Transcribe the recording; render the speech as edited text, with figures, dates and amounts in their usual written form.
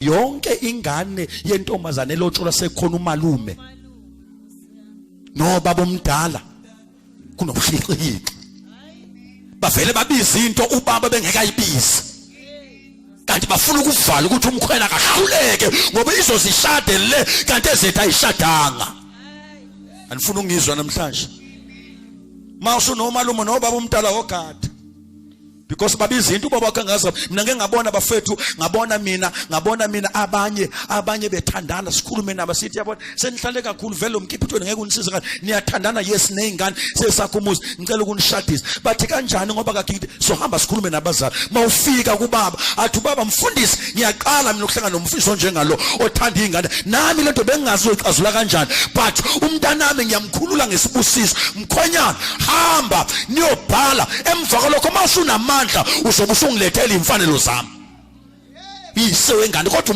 yonke ingane yentombazane elotsholwa sekhona umalume no baba omdala kunobuhliqhiqi bavele babiza into ubaba bengekayibizi kanti bafuna ukuvala ukuthi umkhwena akahluleke ngoba izozishade le kanti ezethu ayishadanga. Anifuna ungizwa namhlanje mawusu nomalume no baba omdala ogada because babiza into ubaba wakhe ngaza mina ngeke ngabona bafethu ngabona mina abanye bethandana sikhulume nabo sithi yabona senihlale kakhulu vele umkhiphithweni ngeke unisize kanti niyathandana yes nezingane sesakhumuza ngicela ukunishadisa bathi kanjani ngoba kakithi sohamba sikhulume nabazali mawufika kubaba athi ubaba mfundisi ngiyaqala mina ukuhlangana nomfundisi onjengalo othanda izingane nami lento bengingazi uxazula kanjani but umntanami ngiyamkhulula ngesibusiso mkhonyana hamba niyobhala emva kwalokho mawusuna uzobe usungilethela imfanelo zami ise wengane kodwa